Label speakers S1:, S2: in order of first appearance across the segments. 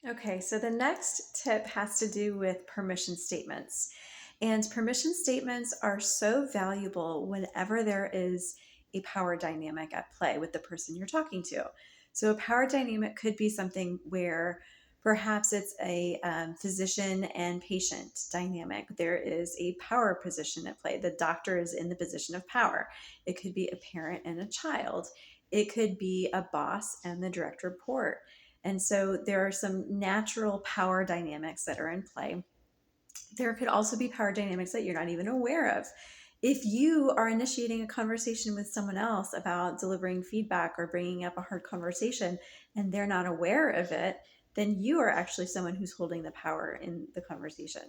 S1: Okay, so the next tip has to do with permission statements. And permission statements are so valuable whenever there is a power dynamic at play with the person you're talking to. So, a power dynamic could be something where perhaps it's a physician and patient dynamic. There is a power position at play. The doctor is in the position of power. It could be a parent and a child, it could be a boss and the direct report. And so there are some natural power dynamics that are in play. There could also be power dynamics that you're not even aware of. If you are initiating a conversation with someone else about delivering feedback or bringing up a hard conversation and they're not aware of it, then you are actually someone who's holding the power in the conversation.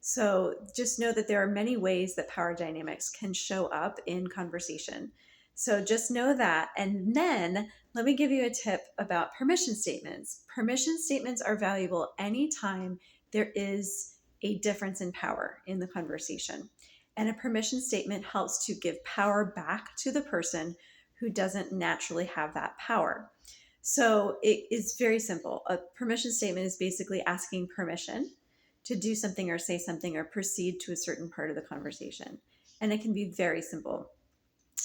S1: So just know that there are many ways that power dynamics can show up in conversation. So just know that. And then let me give you a tip about permission statements. Permission statements are valuable anytime there is a difference in power in the conversation. And a permission statement helps to give power back to the person who doesn't naturally have that power. So it is very simple. A permission statement is basically asking permission to do something or say something or proceed to a certain part of the conversation. And it can be very simple.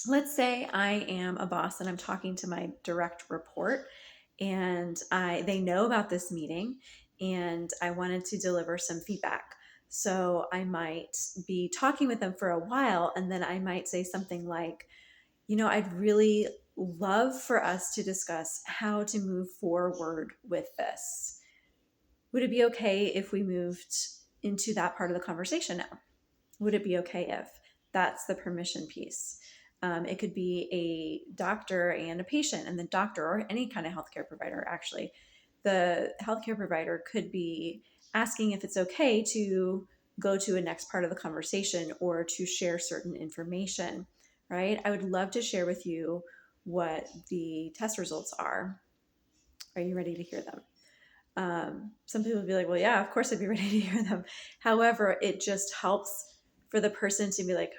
S1: Let's say I am a boss and I'm talking to my direct report and they know about this meeting and I wanted to deliver some feedback. So I might be talking with them for a while and then I might say something like, I'd really love for us to discuss how to move forward with this. Would it be okay if we moved into that part of the conversation now? Would it be okay if? That's the permission piece. It could be a doctor and a patient, and the doctor or any kind of healthcare provider, actually. The healthcare provider could be asking if it's okay to go to a next part of the conversation or to share certain information, right? I would love to share with you what the test results are. Are you ready to hear them? Some people would be like, well, yeah, of course I'd be ready to hear them. However, it just helps for the person to be like,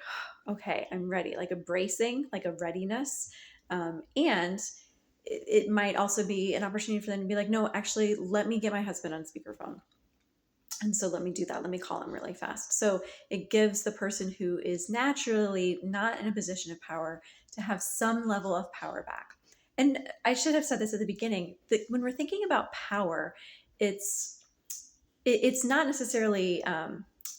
S1: okay, I'm ready, like a bracing, like a readiness. And it might also be an opportunity for them to be like, no, actually, let me get my husband on speakerphone. And so let me do that. Let me call him really fast. So it gives the person who is naturally not in a position of power to have some level of power back. And I should have said this at the beginning, that when we're thinking about power, it's not necessarily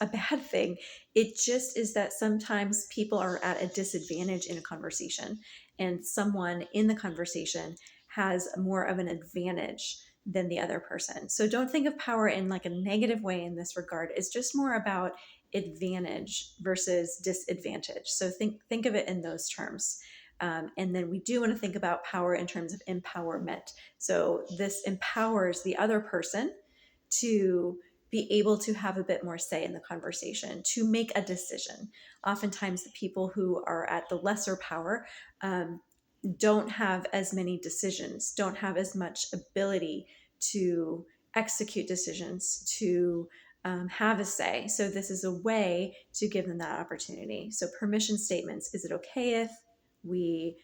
S1: a bad thing. It just is that sometimes people are at a disadvantage in a conversation, and someone in the conversation has more of an advantage than the other person. So don't think of power in like a negative way in this regard. It's just more about advantage versus disadvantage. So think of it in those terms. And then we do want to think about power in terms of empowerment. So this empowers the other person to be able to have a bit more say in the conversation, to make a decision. Oftentimes, the people who are at the lesser power don't have as many decisions, don't have as much ability to execute decisions, to have a say. So this is a way to give them that opportunity. So permission statements, is it okay if we,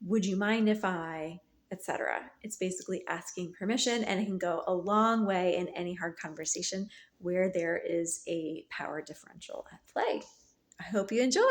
S1: would you mind if I, etc. It's basically asking permission, and it can go a long way in any hard conversation where there is a power differential at play. I hope you enjoyed.